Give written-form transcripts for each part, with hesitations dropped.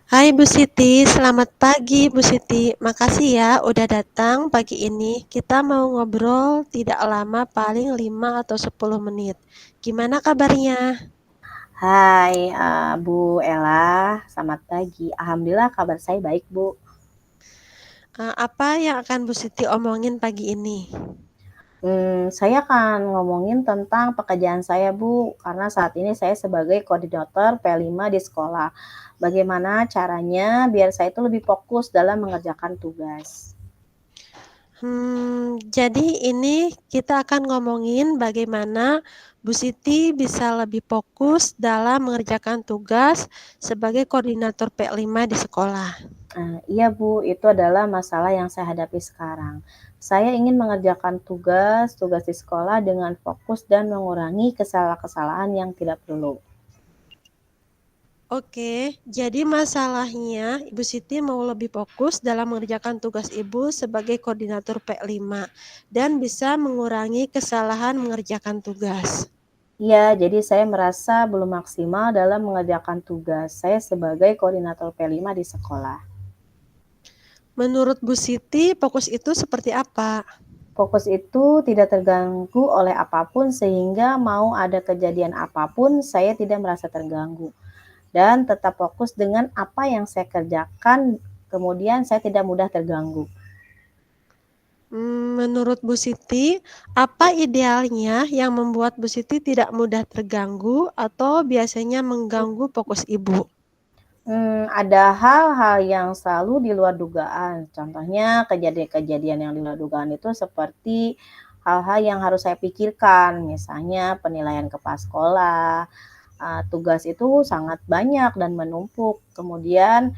Hai Bu Siti, selamat pagi Bu Siti. Makasih ya udah datang pagi ini. Kita mau ngobrol tidak lama, paling 5 atau 10 menit. Gimana kabarnya? Hai, Bu Ella, selamat pagi. Alhamdulillah kabar saya baik, Bu. Apa yang akan Bu Siti omongin pagi ini? Saya akan ngomongin tentang pekerjaan saya, Bu, karena saat ini saya sebagai koordinator P5 di sekolah. Bagaimana caranya biar saya itu lebih fokus dalam mengerjakan tugas? Jadi ini kita akan ngomongin bagaimana Bu Siti bisa lebih fokus dalam mengerjakan tugas sebagai koordinator P5 di sekolah. Iya, Bu, itu adalah masalah yang saya hadapi sekarang. Saya ingin mengerjakan tugas-tugas di sekolah dengan fokus dan mengurangi kesalahan-kesalahan yang tidak perlu. Oke, jadi masalahnya Ibu Siti mau lebih fokus dalam mengerjakan tugas Ibu sebagai koordinator P5 dan bisa mengurangi kesalahan mengerjakan tugas. Iya, jadi saya merasa belum maksimal dalam mengerjakan tugas saya sebagai koordinator P5 di sekolah. Menurut Bu Siti, fokus itu seperti apa? Fokus itu tidak terganggu oleh apapun sehingga mau ada kejadian apapun saya tidak merasa terganggu dan tetap fokus dengan apa yang saya kerjakan, kemudian saya tidak mudah terganggu. Menurut Bu Siti, apa idealnya yang membuat Bu Siti tidak mudah terganggu atau biasanya mengganggu fokus Ibu? Ada hal-hal yang selalu di luar dugaan. Contohnya kejadian-kejadian yang di luar dugaan itu seperti hal-hal yang harus saya pikirkan, misalnya penilaian kepala sekolah, tugas itu sangat banyak dan menumpuk. Kemudian,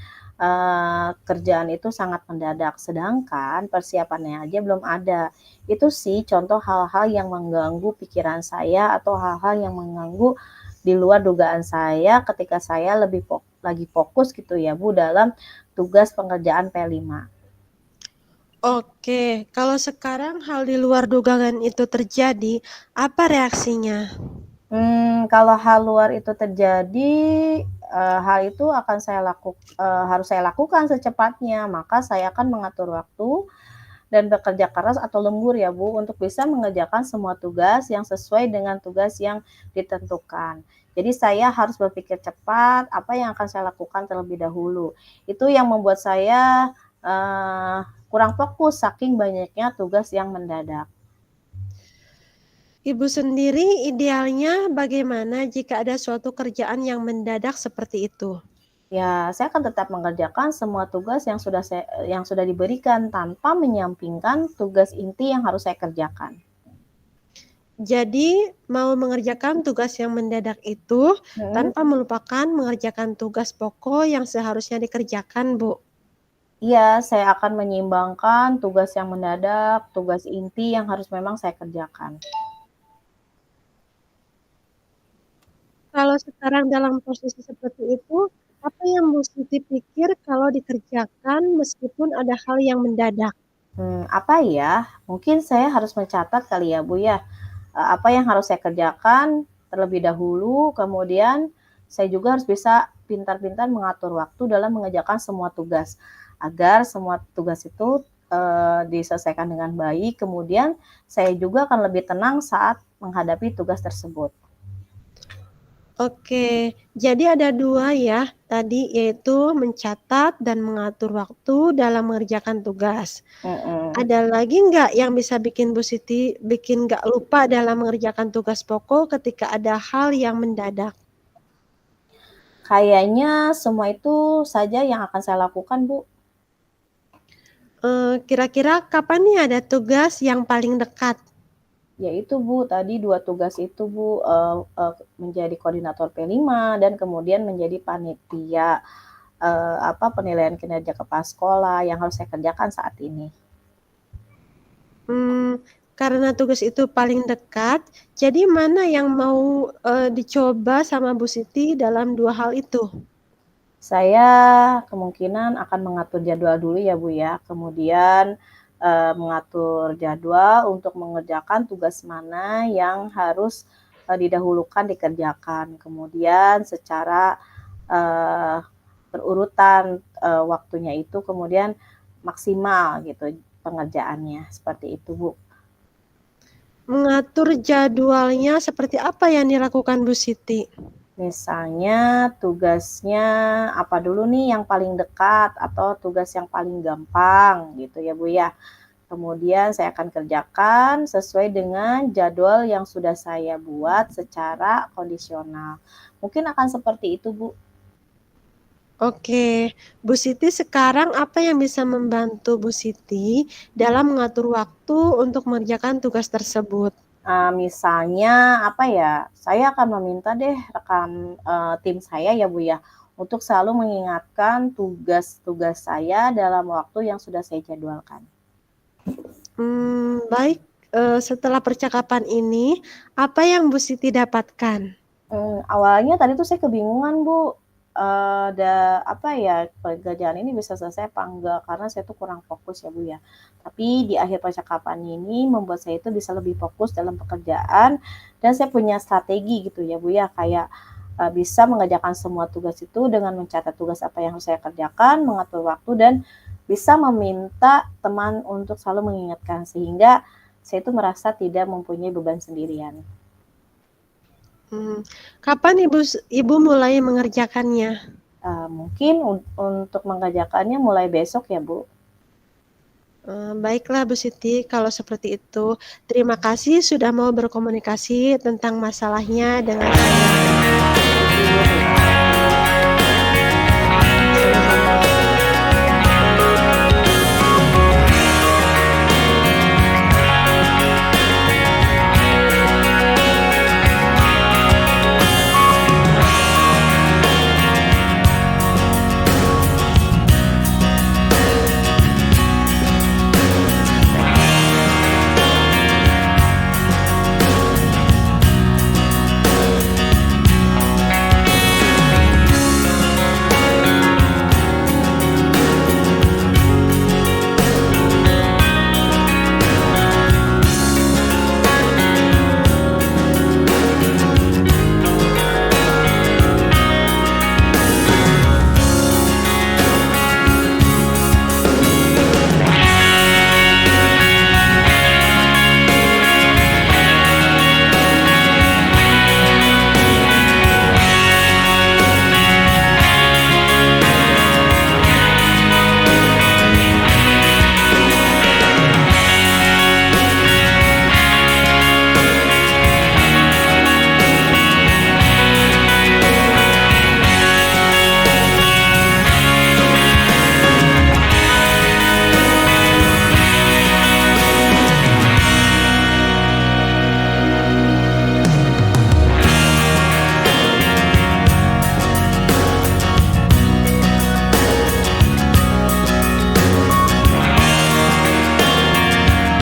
kerjaan itu sangat mendadak, sedangkan persiapannya aja belum ada. Itu sih contoh hal-hal yang mengganggu pikiran saya atau hal-hal yang mengganggu di luar dugaan saya ketika saya lagi fokus gitu ya Bu dalam tugas pengerjaan P5. Oke, kalau sekarang hal di luar dugaan itu terjadi, apa reaksinya? Kalau hal luar itu terjadi, hal itu harus saya lakukan secepatnya, maka saya akan mengatur waktu dan bekerja keras atau lembur ya Bu, untuk bisa mengerjakan semua tugas yang sesuai dengan tugas yang ditentukan. Jadi saya harus berpikir cepat, apa yang akan saya lakukan terlebih dahulu. Itu yang membuat saya, kurang fokus saking banyaknya tugas yang mendadak. Ibu sendiri idealnya bagaimana jika ada suatu kerjaan yang mendadak seperti itu? Ya, saya akan tetap mengerjakan semua tugas yang sudah diberikan tanpa menyampingkan tugas inti yang harus saya kerjakan. Jadi, mau mengerjakan tugas yang mendadak itu Mhm. tanpa melupakan mengerjakan tugas pokok yang seharusnya dikerjakan, Bu. Iya, saya akan menyeimbangkan tugas yang mendadak, tugas inti yang harus memang saya kerjakan. Kalau sekarang dalam posisi seperti itu, apa yang Bu Siti pikir kalau dikerjakan meskipun ada hal yang mendadak? Apa ya, mungkin saya harus mencatat kali ya, Bu, ya, apa yang harus saya kerjakan terlebih dahulu, kemudian saya juga harus bisa pintar-pintar mengatur waktu dalam mengerjakan semua tugas, agar semua tugas itu, diselesaikan dengan baik, kemudian saya juga akan lebih tenang saat menghadapi tugas tersebut. Oke, jadi ada 2 ya tadi, yaitu mencatat dan mengatur waktu dalam mengerjakan tugas. Mhm. Ada lagi nggak yang bisa bikin Bu Siti bikin nggak lupa dalam mengerjakan tugas pokok ketika ada hal yang mendadak? Kayaknya semua itu saja yang akan saya lakukan, Bu. Kira-kira kapan nih ada tugas yang paling dekat? Yaitu Bu, tadi 2 tugas itu Bu, menjadi koordinator P5 dan kemudian menjadi panitia, penilaian kinerja kepala sekolah yang harus saya kerjakan saat ini. Mmm, karena tugas itu paling dekat, jadi mana yang mau, dicoba sama Bu Siti dalam 2 hal itu? Saya kemungkinan akan mengatur jadwal dulu ya Bu ya, kemudian, mengatur jadwal untuk mengerjakan tugas mana yang harus, didahulukan dikerjakan. Kemudian secara, eee berurutan waktunya itu kemudian maksimal gitu pengerjaannya, seperti itu Bu. Mengatur jadwalnya seperti apa yang dilakukan Bu Siti? Misalnya tugasnya apa dulu nih yang paling dekat atau tugas yang paling gampang gitu ya Bu ya. Kemudian saya akan kerjakan sesuai dengan jadwal yang sudah saya buat secara kondisional. Mungkin akan seperti itu Bu. Oke, Bu Siti sekarang apa yang bisa membantu Bu Siti dalam mengatur waktu untuk mengerjakan tugas tersebut? Misalnya apa ya, saya akan meminta deh rekan tim saya ya Bu ya, untuk selalu mengingatkan tugas-tugas saya dalam waktu yang sudah saya jadwalkan. Baik, setelah percakapan ini, apa yang Bu Siti dapatkan? Awalnya tadi tuh saya kebingungan Bu, apa ya, pekerjaan ini bisa selesai apa enggak, karena saya tuh kurang fokus ya Bu ya. Tapi di akhir percakapan ini membuat saya itu bisa lebih fokus dalam pekerjaan dan saya punya strategi gitu ya Bu ya, kayak, bisa mengerjakan semua tugas itu dengan mencatat tugas apa yang harus saya kerjakan, mengatur waktu dan bisa meminta teman untuk selalu mengingatkan, sehingga saya itu merasa tidak mempunyai beban sendirian. Kapan Ibu mulai mengerjakannya? Mungkin untuk mengerjakannya mulai besok ya Bu. Baiklah Bu Siti, kalau seperti itu. Terima kasih sudah mau berkomunikasi tentang masalahnya dengan saya. Terima